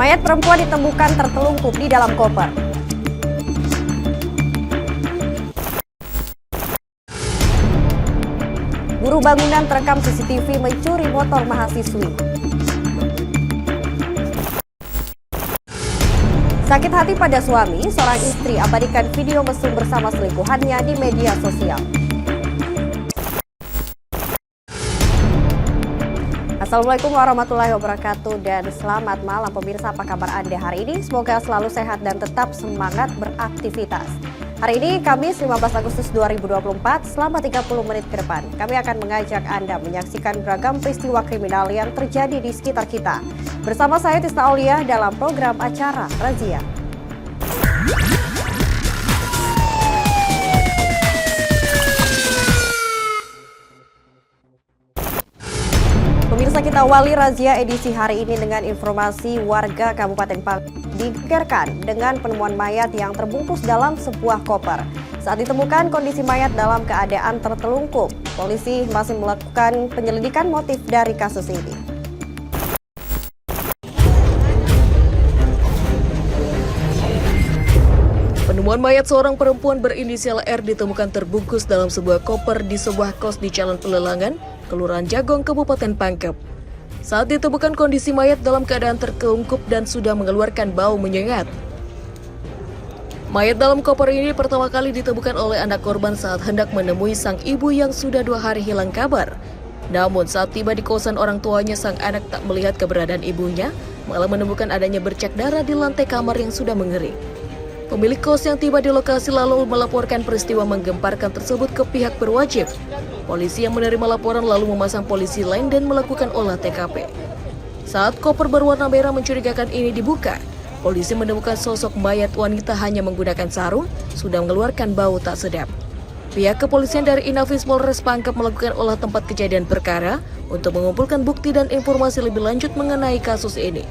Mayat perempuan ditemukan tertelungkup di dalam koper. Buruh bangunan terekam CCTV mencuri motor mahasiswi. Sakit hati pada suami, seorang istri abadikan video mesum bersama selingkuhannya di media sosial. Assalamualaikum warahmatullahi wabarakatuh dan selamat malam pemirsa, apa kabar Anda hari ini? Semoga selalu sehat dan tetap semangat beraktivitas. Hari ini Kamis 15 Agustus 2024, selama 30 menit ke depan kami akan mengajak Anda menyaksikan beragam peristiwa kriminal yang terjadi di sekitar kita. Bersama saya Tisna Aulia dalam program acara Razia. Pemirsa, kita awali razia edisi hari ini dengan informasi warga Kabupaten Pangkep digegerkan dengan penemuan mayat yang terbungkus dalam sebuah koper. Saat ditemukan kondisi mayat dalam keadaan tertelungkup, polisi masih melakukan penyelidikan motif dari kasus ini. Penemuan mayat seorang perempuan berinisial R ditemukan terbungkus dalam sebuah koper di sebuah kos di Jalan Pelelangan, Kelurahan Jagong, Kabupaten Pangkep. Saat ditemukan kondisi mayat dalam keadaan terkelungkup dan sudah mengeluarkan bau menyengat. Mayat dalam koper ini pertama kali ditemukan oleh anak korban saat hendak menemui sang ibu yang sudah 2 hari hilang kabar. Namun saat tiba di kosan orang tuanya, sang anak tak melihat keberadaan ibunya, malah menemukan adanya bercak darah di lantai kamar yang sudah mengering. Pemilik kos yang tiba di lokasi lalu melaporkan peristiwa menggemparkan tersebut ke pihak berwajib. Polisi yang menerima laporan lalu memasang polisi lain dan melakukan olah TKP. Saat koper berwarna merah mencurigakan ini dibuka, polisi menemukan sosok mayat wanita hanya menggunakan sarung, sudah mengeluarkan bau tak sedap. Pihak kepolisian dari Inafis Polres Pangkep melakukan olah tempat kejadian perkara untuk mengumpulkan bukti dan informasi lebih lanjut mengenai kasus ini.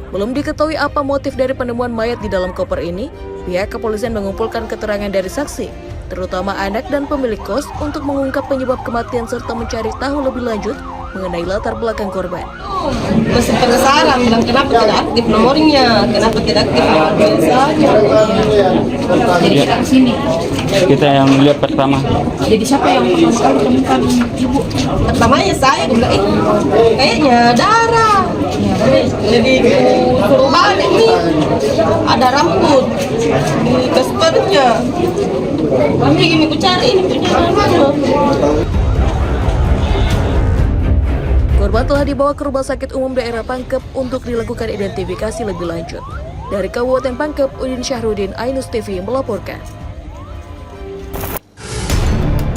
Belum diketahui apa motif dari penemuan mayat di dalam koper ini. Pihak kepolisian mengumpulkan keterangan dari saksi, terutama anak dan pemilik kos, untuk mengungkap penyebab kematian serta mencari tahu lebih lanjut mengenai latar belakang korban. Masih penasaran, bilang kenapa tidak aktif nomornya, kenapa tidak aktif nomor biasanya. Jadi kita kesini. Kita yang lihat pertama. Jadi siapa yang pertama kali temukan ibu? Pertamanya saya bilang kayaknya darah. Jadi suruh balik nih, ada rambut di kaspernya. Kami gini ku cari ini punya mana? Korban telah dibawa ke Rumah Sakit Umum Daerah Pangkep untuk dilakukan identifikasi lebih lanjut. Dari Kabupaten Pangkep, Udin Syahrudin, Ainus TV melaporkan.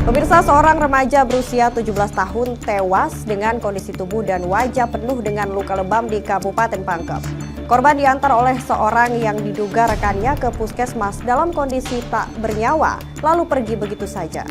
Pemirsa, seorang remaja berusia 17 tahun tewas dengan kondisi tubuh dan wajah penuh dengan luka lebam di Kabupaten Pangkep. Korban diantar oleh seorang yang diduga rekannya ke puskesmas dalam kondisi tak bernyawa, lalu pergi begitu saja.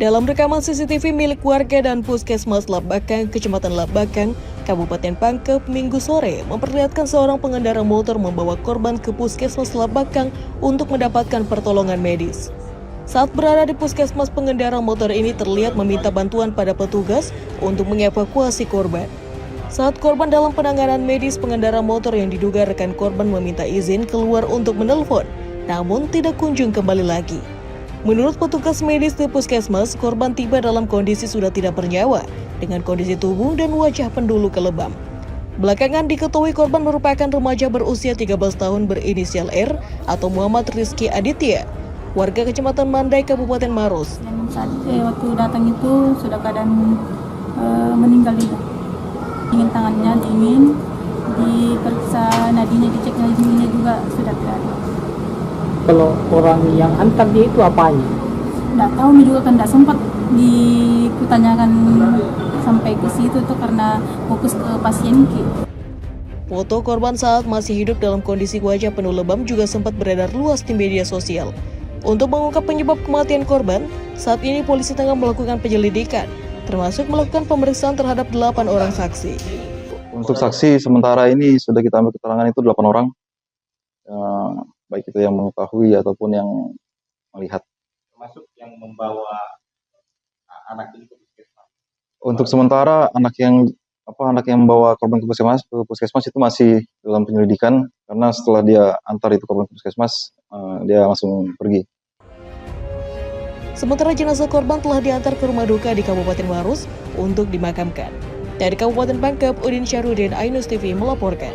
Dalam rekaman CCTV milik warga dan Puskesmas Labakang, Kecamatan Labakang, Kabupaten Pangkep, Minggu sore, memperlihatkan seorang pengendara motor membawa korban ke Puskesmas Labakang untuk mendapatkan pertolongan medis. Saat berada di Puskesmas, pengendara motor ini terlihat meminta bantuan pada petugas untuk mengevakuasi korban. Saat korban dalam penanganan medis, pengendara motor yang diduga rekan korban meminta izin keluar untuk menelpon, namun tidak kunjung kembali lagi. Menurut petugas medis di puskesmas, korban tiba dalam kondisi sudah tidak bernyawa dengan kondisi tubuh dan wajah pendulu kelebam. Belakangan diketahui korban merupakan remaja berusia 13 tahun berinisial R atau Muhammad Rizky Aditya, warga Kecamatan Mandai, Kabupaten Maros. Namun saat waktu datang itu sudah keadaan meninggal juga. Dingin tangannya dingin, diperiksa nadinya, dicek nadinya juga sudah tidak ada. Kalau orang yang antar dia itu apanya? Nggak tahu juga kan, nggak sempat dikutanyakan sampai ke situ tuh karena fokus ke pasien ki. Foto korban saat masih hidup dalam kondisi wajah penuh lebam juga sempat beredar luas di media sosial. Untuk mengungkap penyebab kematian korban, saat ini polisi tengah melakukan penyelidikan, termasuk melakukan pemeriksaan terhadap 8 orang saksi. Untuk saksi sementara ini sudah kita ambil keterangan itu 8 orang. baik itu yang mengetahui ataupun yang melihat. Termasuk yang membawa anak ini ke puskesmas. Untuk sementara anak yang membawa korban ke puskesmas itu masih dalam penyelidikan, karena setelah dia antar itu korban ke puskesmas, dia langsung pergi. Sementara jenazah korban telah diantar ke rumah duka di Kabupaten Maros untuk dimakamkan. Dari Kabupaten Pangkep, Udin Syarudin, Ainus TV melaporkan.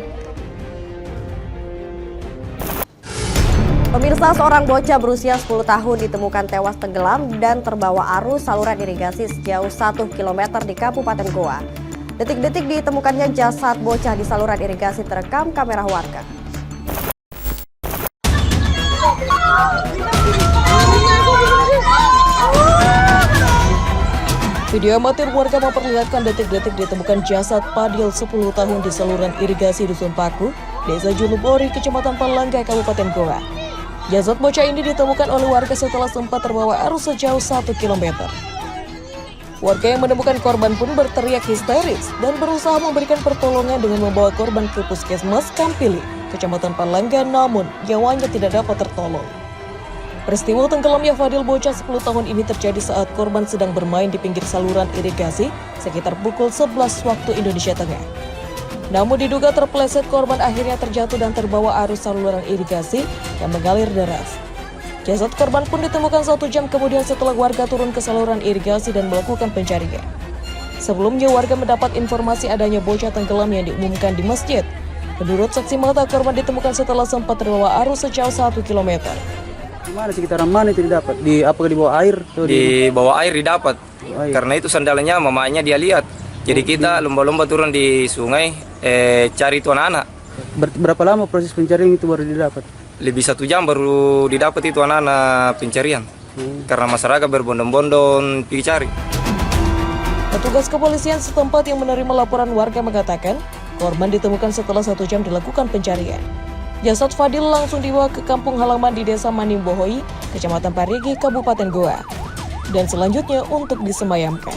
Pemirsa, seorang bocah berusia 10 tahun ditemukan tewas tenggelam dan terbawa arus saluran irigasi sejauh 1 km di Kabupaten Goa. Detik-detik ditemukannya jasad bocah di saluran irigasi terekam kamera warga. Video amatir warga memperlihatkan detik-detik ditemukan jasad Padil 10 tahun di saluran irigasi Dusun Paku, Desa Julubori, Kecamatan Palangga, Kabupaten Goa. Jasad bocah ini ditemukan oleh warga setelah sempat terbawa arus sejauh 1 km. Warga yang menemukan korban pun berteriak histeris dan berusaha memberikan pertolongan dengan membawa korban ke Puskesmas Kampili, Kecamatan Palangga, namun nyawanya tidak dapat tertolong. Peristiwa tenggelamnya Fadil bocah 10 tahun ini terjadi saat korban sedang bermain di pinggir saluran irigasi sekitar pukul 11 waktu Indonesia Tengah. Namun diduga terpeleset, korban akhirnya terjatuh dan terbawa arus saluran irigasi yang mengalir deras. Jasad korban pun ditemukan 1 jam kemudian setelah warga turun ke saluran irigasi dan melakukan pencarian. Sebelumnya warga mendapat informasi adanya bocah tenggelam yang diumumkan di masjid. Menurut saksi mata, korban ditemukan setelah sempat terbawa arus sejauh 1 km. Di mana sekitaran mana itu didapat? Apakah di bawah air? Di bawah air didapat. Karena itu sandalnya mamanya dia lihat. Jadi kita lomba-lomba turun di sungai cari itu anak-anak. Berapa lama proses pencarian itu baru didapat? Lebih 1 jam baru didapat itu anak-anak pencarian. Karena masyarakat berbondong-bondong pergi cari. Petugas kepolisian setempat yang menerima laporan warga mengatakan korban ditemukan setelah 1 jam dilakukan pencarian. Jasad Fadil langsung dibawa ke kampung halaman di Desa Manimbohoi, Kecamatan Parigi, Kabupaten Goa, dan selanjutnya untuk disemayamkan.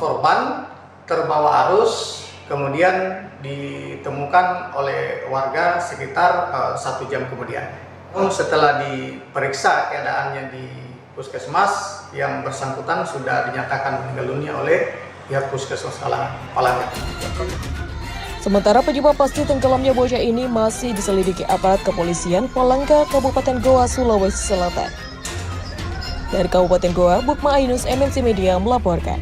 Korban terbawa arus, kemudian ditemukan oleh warga sekitar 1 jam kemudian. Setelah diperiksa keadaannya di puskesmas, yang bersangkutan sudah dinyatakan meninggal dunia oleh pihak puskesmas Palangga. Sementara penyebab pasti tenggelamnya bocah ini masih diselidiki aparat kepolisian Palangga, Kabupaten Goa, Sulawesi Selatan. Dari Kabupaten Goa, Bukma Ainus, MNC Media melaporkan.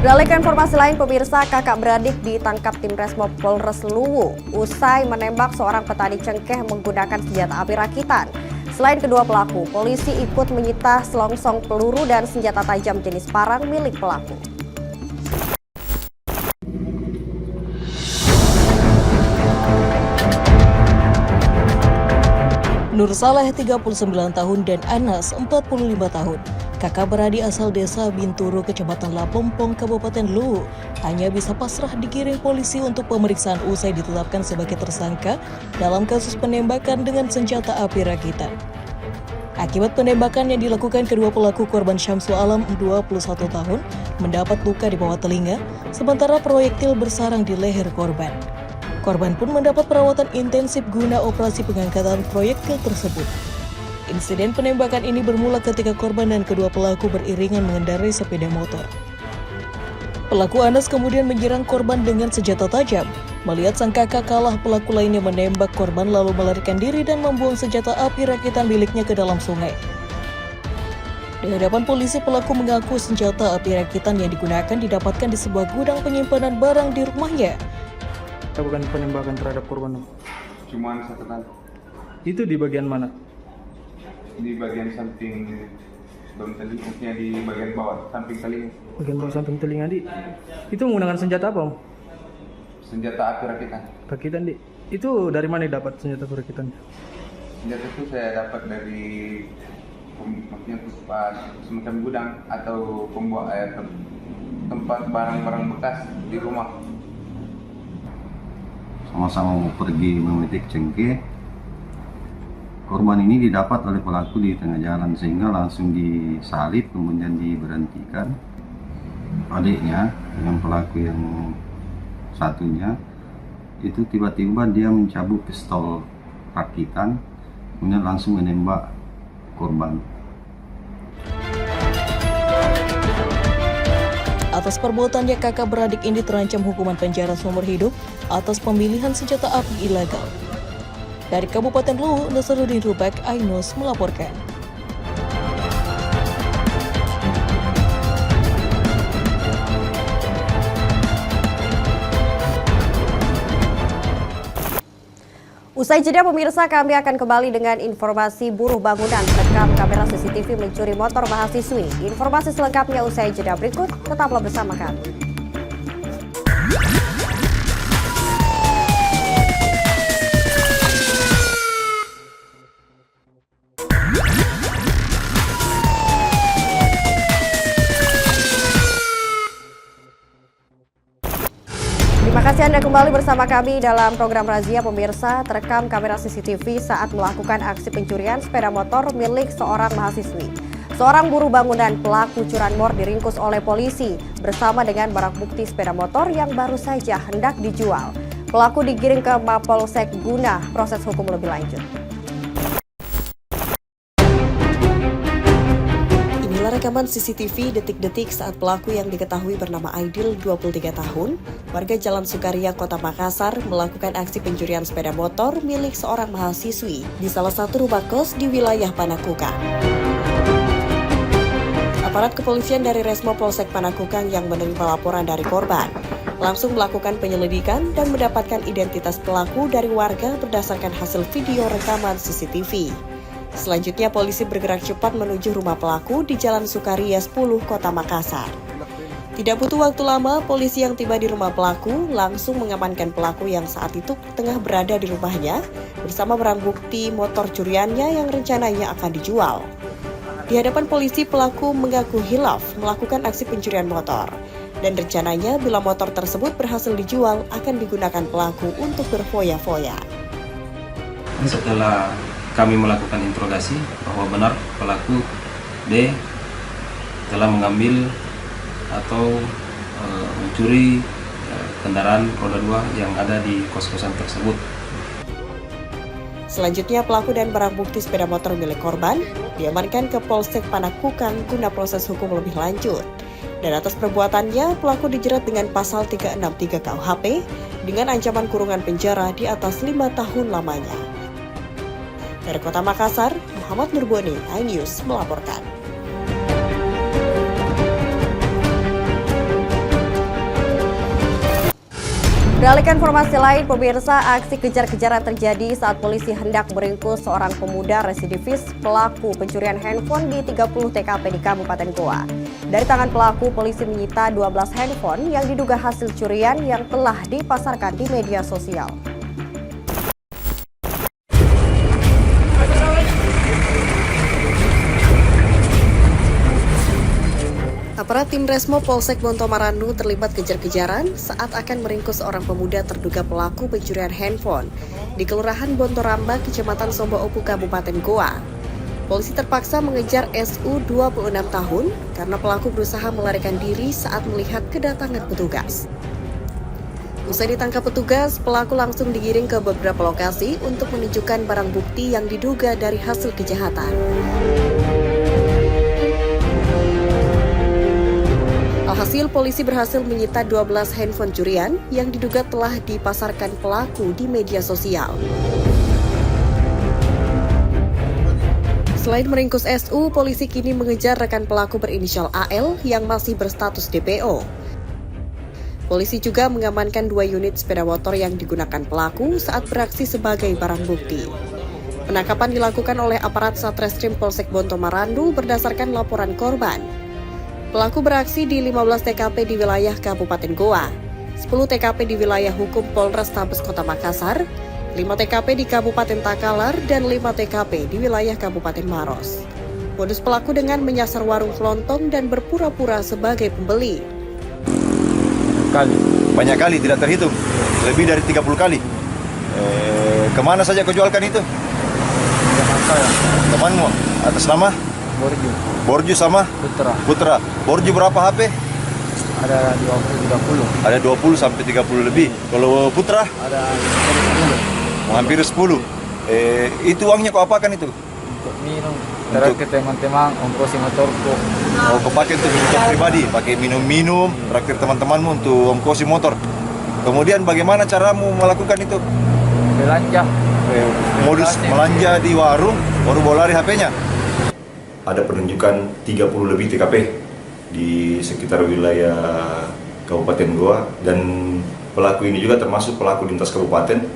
Beralih ke informasi lain, pemirsa, kakak beradik ditangkap tim Resmob Polres Luwu usai menembak seorang petani cengkeh menggunakan senjata api rakitan. Selain kedua pelaku, polisi ikut menyita selongsong peluru dan senjata tajam jenis parang milik pelaku. Nur Saleh 39 tahun dan Anas 45 tahun. Kakak beradik asal desa Binturu, Kecamatan Lapompong, Kabupaten Luwu, hanya bisa pasrah digiring polisi untuk pemeriksaan usai ditetapkan sebagai tersangka dalam kasus penembakan dengan senjata api rakitan. Akibat penembakan yang dilakukan kedua pelaku, korban Syamsul Alam 21 tahun mendapat luka di bawah telinga, sementara proyektil bersarang di leher korban. Korban pun mendapat perawatan intensif guna operasi pengangkatan proyektil tersebut. Insiden penembakan ini bermula ketika korban dan kedua pelaku beriringan mengendarai sepeda motor. Pelaku Anas kemudian menyerang korban dengan senjata tajam. Melihat sang kakak kalah, pelaku lainnya menembak korban lalu melarikan diri dan membuang senjata api rakitan miliknya ke dalam sungai. Di hadapan polisi, pelaku mengaku senjata api rakitan yang digunakan didapatkan di sebuah gudang penyimpanan barang di rumahnya. Bukan penembakan terhadap korban. Cuman catatan. Itu di bagian mana? Di bagian samping telinganya, di bagian bawah samping telinga. Bagian bawah samping telinga, Di. Itu menggunakan senjata apa, Om? Senjata api rakitan. Rakitan, Di. Itu dari mana dapat senjata rakitan? Senjata itu saya dapat dari maksudnya semacam gudang atau pembuat tempat barang-barang bekas di rumah. Sama-sama mau pergi memetik cengkeh. Korban ini didapat oleh pelaku di tengah jalan sehingga langsung disalib kemudian diberhentikan. Adiknya dengan pelaku yang satunya itu tiba-tiba dia mencabut pistol rakitan, kemudian langsung menembak korban. Atas perbuatannya, kakak beradik ini terancam hukuman penjara seumur hidup atas pemilihan senjata api ilegal. Dari Kabupaten Luwu, Nasaruddin Rubek, Ainus melaporkan. Usai jeda pemirsa, kami akan kembali dengan informasi buruh bangunan terekam kamera CCTV mencuri motor mahasiswi. Informasi selengkapnya usai jeda berikut, tetaplah bersama kami. Terima kasih Anda kembali bersama kami dalam program Razia. Pemirsa, terekam kamera CCTV saat melakukan aksi pencurian sepeda motor milik seorang mahasiswi. Seorang buruh bangunan pelaku curanmor diringkus oleh polisi bersama dengan barang bukti sepeda motor yang baru saja hendak dijual. Pelaku digiring ke Mapolsek guna proses hukum lebih lanjut. Rekaman CCTV detik-detik saat pelaku yang diketahui bernama Aidil 23 tahun, warga Jalan Sukaria, Kota Makassar, melakukan aksi pencurian sepeda motor milik seorang mahasiswi di salah satu rumah kos di wilayah Panakukang. Aparat kepolisian dari Resmo Polsek Panakukang yang menerima laporan dari korban langsung melakukan penyelidikan dan mendapatkan identitas pelaku dari warga berdasarkan hasil video rekaman CCTV. Selanjutnya, polisi bergerak cepat menuju rumah pelaku di Jalan Sukaria 10, Kota Makassar. Tidak butuh waktu lama, polisi yang tiba di rumah pelaku langsung mengamankan pelaku yang saat itu tengah berada di rumahnya bersama barang bukti motor curiannya yang rencananya akan dijual. Di hadapan polisi, pelaku mengaku hilaf melakukan aksi pencurian motor dan rencananya bila motor tersebut berhasil dijual akan digunakan pelaku untuk berfoya-foya. Setelah kami melakukan interogasi bahwa benar pelaku D telah mengambil atau mencuri kendaraan roda 2 yang ada di kos-kosan tersebut. Selanjutnya, pelaku dan barang bukti sepeda motor milik korban diamankan ke Polsek Panakukang guna proses hukum lebih lanjut. Dan atas perbuatannya, pelaku dijerat dengan pasal 363 KUHP dengan ancaman kurungan penjara di atas 5 tahun lamanya. Dari Kota Makassar, Muhammad Nurboni, iNews melaporkan. Beralih ke informasi lain, pemirsa, aksi kejar-kejaran terjadi saat polisi hendak meringkus seorang pemuda residivis pelaku pencurian handphone di 30 TKP di Kabupaten Goa. Dari tangan pelaku, polisi menyita 12 handphone yang diduga hasil curian yang telah dipasarkan di media sosial. Aparat tim Resmo Polsek Bontomarandu terlibat kejar-kejaran saat akan meringkus seorang pemuda terduga pelaku pencurian handphone di Kelurahan Bontoramba, Kecamatan Sombo Opu, Kabupaten Goa. Polisi terpaksa mengejar SU 26 tahun karena pelaku berusaha melarikan diri saat melihat kedatangan petugas. Usai ditangkap petugas, pelaku langsung digiring ke beberapa lokasi untuk menunjukkan barang bukti yang diduga dari hasil kejahatan. Alhasil, polisi berhasil menyita 12 handphone curian yang diduga telah dipasarkan pelaku di media sosial. Selain meringkus SU, polisi kini mengejar rekan pelaku berinisial AL yang masih berstatus DPO. Polisi juga mengamankan 2 unit sepeda motor yang digunakan pelaku saat beraksi sebagai barang bukti. Penangkapan dilakukan oleh aparat Satreskrim Polsek Bontomarandu berdasarkan laporan korban. Pelaku beraksi di 15 TKP di wilayah Kabupaten Goa, 10 TKP di wilayah hukum Polrestabes Kota Makassar, 5 TKP di Kabupaten Takalar, dan 5 TKP di wilayah Kabupaten Maros. Modus pelaku dengan menyasar warung kelontong dan berpura-pura sebagai pembeli. Banyak kali, tidak terhitung. Lebih dari 30 kali. Kemana saja kau jualkan itu? Teman saya. Temanmu? Atas nama? Borju. Borju sama? Putra. Putra. Borju berapa HP? Ada 20-30. Ada 20 sampai 30 lebih. Kalau Putra? Ada 10. Hampir 10. Itu uangnya kau apakan itu? Untuk minum. Terus ke teman-teman, ongkosi motorku. Oh, kau pakai untuk motor pribadi, pakai minum-minum, traktir teman-temanmu untuk ongkosi motor. Kemudian bagaimana caramu melakukan itu? Belanja. Modus belanja di warung, baru bawa lari HP-nya. Ada penunjukan 30 lebih TKP di sekitar wilayah Kabupaten Goa, dan pelaku ini juga termasuk pelaku lintas kabupaten,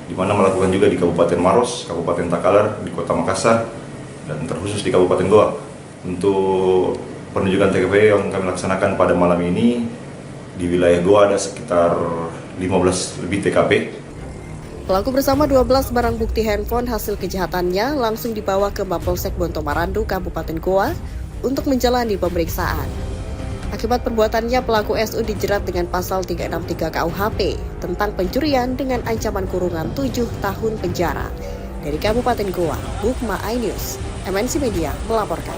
di mana melakukan juga di Kabupaten Maros, Kabupaten Takalar, di Kota Makassar, dan terkhusus di Kabupaten Goa. Untuk penunjukan TKP yang kami laksanakan pada malam ini di wilayah Goa ada sekitar 15 lebih TKP. Pelaku bersama 12 barang bukti handphone hasil kejahatannya langsung dibawa ke Mapolsek Bonto Marandu, Kabupaten Goa untuk menjalani pemeriksaan. Akibat perbuatannya, pelaku SU dijerat dengan pasal 363 KUHP tentang pencurian dengan ancaman kurungan 7 tahun penjara. Dari Kabupaten Goa, Bukma iNews, MNC Media melaporkan.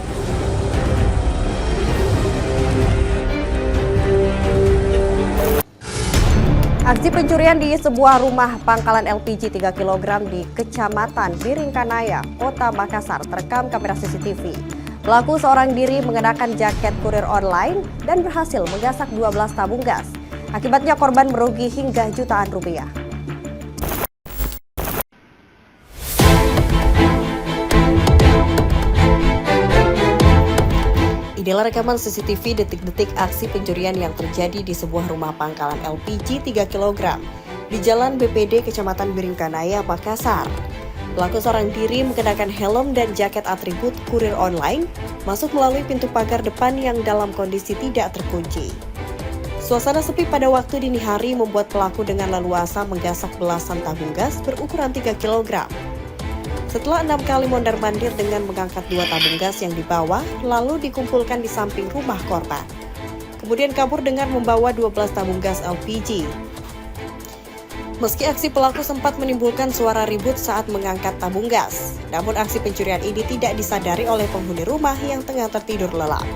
Aksi pencurian di sebuah rumah pangkalan LPG 3 kg di Kecamatan Biringkanaya, Kota Makassar terekam kamera CCTV. Pelaku seorang diri mengenakan jaket kurir online dan berhasil menggasak 12 tabung gas. Akibatnya korban merugi hingga jutaan rupiah. Inilah rekaman CCTV detik-detik aksi pencurian yang terjadi di sebuah rumah pangkalan LPG 3 kg di Jalan BPD Kecamatan Biringkanaya, Makassar. Pelaku seorang diri mengenakan helm dan jaket atribut kurir online masuk melalui pintu pagar depan yang dalam kondisi tidak terkunci. Suasana sepi pada waktu dini hari membuat pelaku dengan leluasa menggasak belasan tabung gas berukuran 3 kg. Setelah 6 kali mondar-mandir dengan mengangkat 2 tabung gas yang dibawa, lalu dikumpulkan di samping rumah korban. Kemudian kabur dengan membawa 12 tabung gas LPG. Meski aksi pelaku sempat menimbulkan suara ribut saat mengangkat tabung gas, namun aksi pencurian ini tidak disadari oleh penghuni rumah yang tengah tertidur lelap.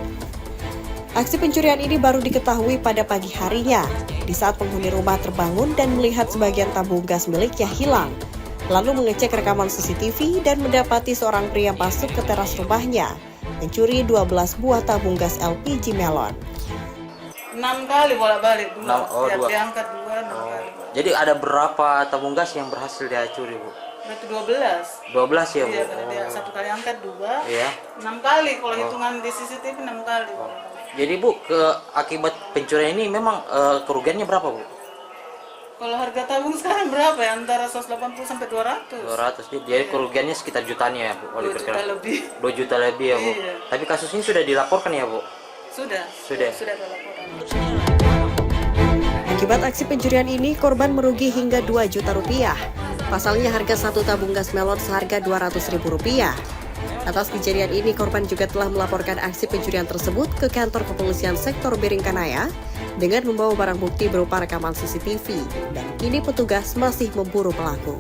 Aksi pencurian ini baru diketahui pada pagi harinya, di saat penghuni rumah terbangun dan melihat sebagian tabung gas miliknya hilang. Lalu mengecek rekaman CCTV dan mendapati seorang pria masuk ke teras rumahnya, mencuri 12 buah tabung gas LPG melon. 6 kali bolak-balik, setiap diangkat 2 kali. Jadi ada berapa tabung gas yang berhasil dia curi, Bu? Berarti 12. 12 ya, Bu? Iya, karena dia 1 kali angkat 2, iya. 6 kali, kalau hitungan di CCTV 6 kali. Jadi Bu, akibat pencurian ini memang kerugiannya berapa, Bu? Kalau harga tabung sekarang berapa ya? Antara 180 sampai 200. 200, jadi kerugiannya sekitar jutaan ya, Bu? 2 juta lebih. 2 juta lebih ya, Bu? Iya. Tapi kasus ini sudah dilaporkan ya, Bu? Sudah dilaporkan. Akibat aksi pencurian ini, korban merugi hingga 2 juta rupiah. Pasalnya harga 1 tabung gas melon seharga Rp200.000. Atas kejadian ini, korban juga telah melaporkan aksi pencurian tersebut ke kantor kepolisian sektor Biringkanaya dengan membawa barang bukti berupa rekaman CCTV, dan kini petugas masih memburu pelaku.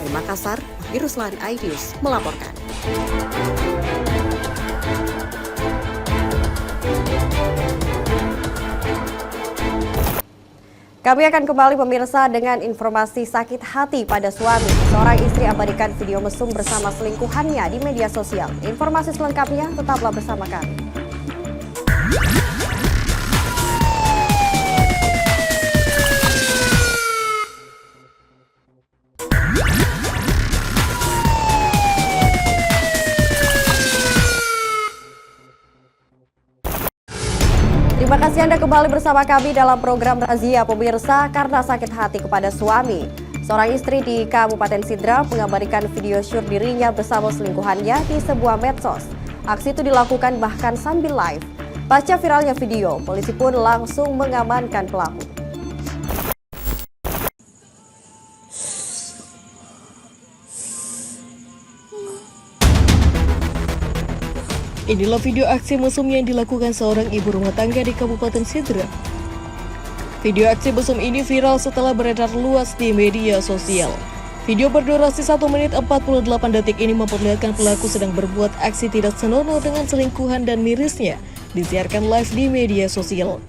Dari Makassar, Ruslan iNews melaporkan. Kami akan kembali pemirsa dengan informasi sakit hati pada suami. Seorang istri abadikan video mesum bersama selingkuhannya di media sosial. Informasi selengkapnya tetaplah bersama kami. Terima kasih Anda kembali bersama kami dalam program Razia Pemirsa karena sakit hati kepada suami. Seorang istri di Kabupaten Sidra mengabadikan video syur dirinya bersama selingkuhannya di sebuah medsos. Aksi itu dilakukan bahkan sambil live. Pasca viralnya video, polisi pun langsung mengamankan pelaku. Inilah video aksi mesum yang dilakukan seorang ibu rumah tangga di Kabupaten Sidra. Video aksi mesum ini viral setelah beredar luas di media sosial. Video berdurasi 1 menit 48 detik ini memperlihatkan pelaku sedang berbuat aksi tidak senonoh dengan selingkuhan dan mirisnya disiarkan live di media sosial.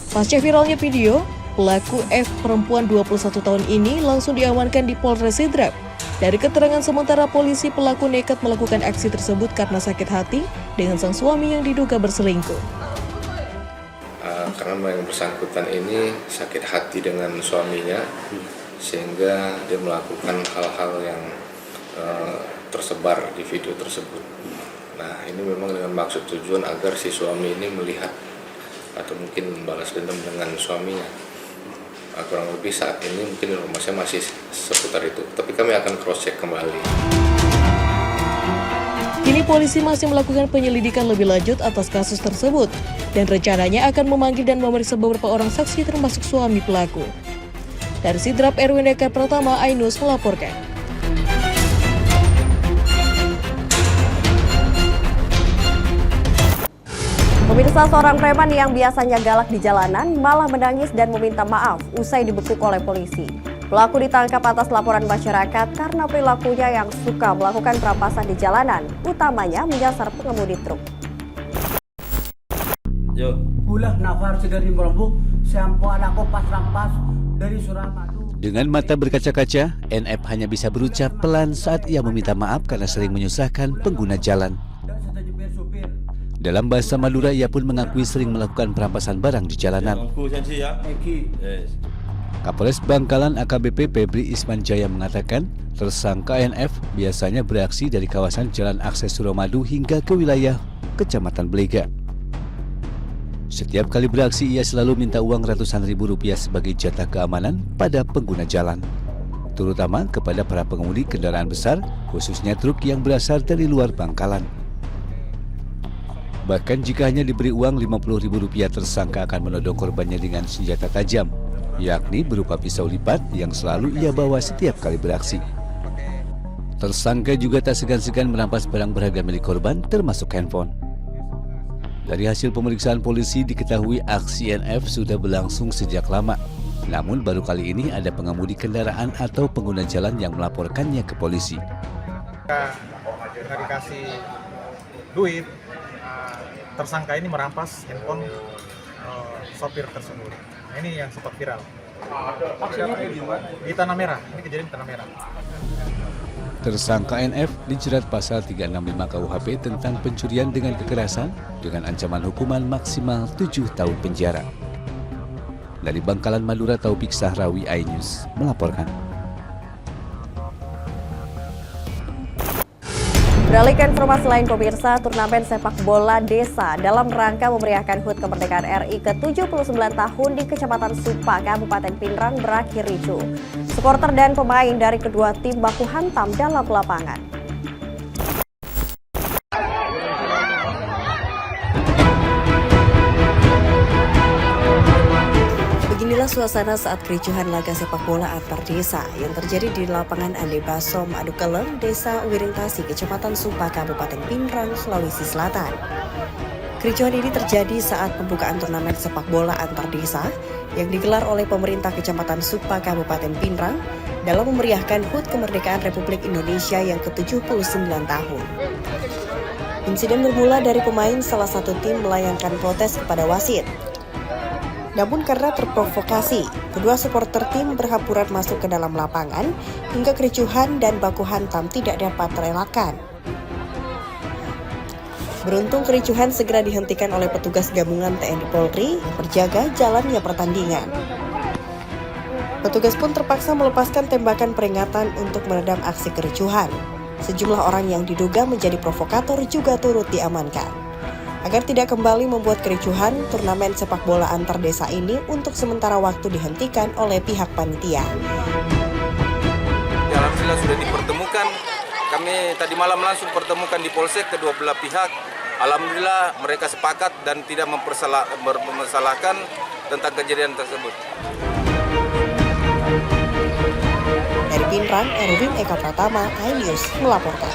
Pasca viralnya video, pelaku F perempuan 21 tahun ini langsung diamankan di Polres Sidrap. Dari keterangan sementara polisi, pelaku nekat melakukan aksi tersebut karena sakit hati dengan sang suami yang diduga berselingkuh. Karena yang bersangkutan ini sakit hati dengan suaminya, sehingga dia melakukan hal-hal yang tersebar di video tersebut. Nah, ini memang dengan maksud tujuan agar si suami ini melihat atau mungkin membalas dendam dengan suaminya. Kurang lebih saat ini mungkin informasinya masih seputar itu, tapi kami akan cross check kembali. Kini polisi masih melakukan penyelidikan lebih lanjut atas kasus tersebut dan rencananya akan memanggil dan memeriksa beberapa orang saksi termasuk suami pelaku. Dari Sidrap, Erwin Eka Pratama, Ainus melaporkan. Pemirsa, seorang preman yang biasanya galak di jalanan malah menangis dan meminta maaf usai dibekuk oleh polisi. Pelaku ditangkap atas laporan masyarakat karena perilakunya yang suka melakukan perampasan di jalanan, utamanya menyasar pengemudi truk. Pulang nafar dari Merbuk, sampo anakku pas rampas dari Suramadu. Dengan mata berkaca-kaca, NF hanya bisa berucap pelan saat ia meminta maaf karena sering menyusahkan pengguna jalan. Dalam bahasa Madura, ia pun mengakui sering melakukan perampasan barang di jalanan. Kapolres Bangkalan AKBP Febri Isman Jaya mengatakan, tersangka NF biasanya beraksi dari kawasan Jalan Akses Suramadu hingga ke wilayah Kecamatan Blega. Setiap kali beraksi, ia selalu minta uang ratusan ribu rupiah sebagai jatah keamanan pada pengguna jalan, terutama kepada para pengemudi kendaraan besar, khususnya truk yang berasal dari luar Bangkalan. Bahkan jika hanya diberi uang Rp50.000, tersangka akan menodong korbannya dengan senjata tajam, yakni berupa pisau lipat yang selalu ia bawa setiap kali beraksi. Tersangka juga tak segan-segan merampas barang berharga milik korban, termasuk handphone. Dari hasil pemeriksaan polisi diketahui aksi NF sudah berlangsung sejak lama. Namun baru kali ini ada pengemudi kendaraan atau pengguna jalan yang melaporkannya ke polisi. Kita dikasih duit, tersangka ini merampas handphone sopir tersebut. Nah, ini yang sempat viral. Di Tanah Merah, ini kejadian di Tanah Merah. Tersangka NF dijerat pasal 365 KUHP tentang pencurian dengan kekerasan dengan ancaman hukuman maksimal 7 tahun penjara. Dari Bangkalan, Madura, Taufik Sahrawi, iNews melaporkan. Beralih ke informasi lain, pemirsa, turnamen sepak bola desa dalam rangka memeriahkan HUT Kemerdekaan RI ke-79 tahun di Kecamatan Supa, Kabupaten Pinrang berakhir ricuh. Supporter dan pemain dari kedua tim baku hantam dalam lapangan. Beginilah suasana saat kericuhan laga sepak bola antar desa yang terjadi di lapangan Ande Basom, Adukeleng, Desa Wiringtasi, Kecamatan Supa, Kabupaten Pinrang, Sulawesi Selatan. Kericuhan ini terjadi saat pembukaan turnamen sepak bola antar desa yang digelar oleh pemerintah Kecamatan Supa, Kabupaten Pinrang dalam memeriahkan HUT Kemerdekaan Republik Indonesia yang ke-79 tahun. Insiden bermula dari pemain salah satu tim melayangkan protes kepada wasit. Namun karena terprovokasi, kedua supporter tim berhamburan masuk ke dalam lapangan hingga kericuhan dan baku hantam tidak dapat terelakkan. Beruntung kericuhan segera dihentikan oleh petugas gabungan TNI Polri yang berjaga jalannya pertandingan. Petugas pun terpaksa melepaskan tembakan peringatan untuk meredam aksi kericuhan. Sejumlah orang yang diduga menjadi provokator juga turut diamankan. Agar tidak kembali membuat kericuhan, turnamen sepak bola antar desa ini untuk sementara waktu dihentikan oleh pihak panitia. Alhamdulillah sudah dipertemukan. Kami tadi malam langsung pertemukan di Polsek kedua belah pihak. Alhamdulillah mereka sepakat dan tidak mempermasalahkan tentang kejadian tersebut. Dari Pinrang, Erwin Eka Pratama, iNews melaporkan.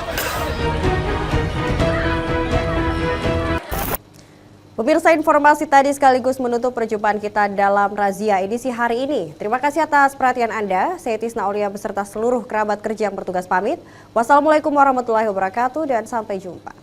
Pemirsa, informasi tadi sekaligus menutup perjumpaan kita dalam Razia edisi hari ini. Terima kasih atas perhatian Anda. Saya Tisna Aulia beserta seluruh kerabat kerja yang bertugas pamit. Wassalamualaikum warahmatullahi wabarakatuh dan sampai jumpa.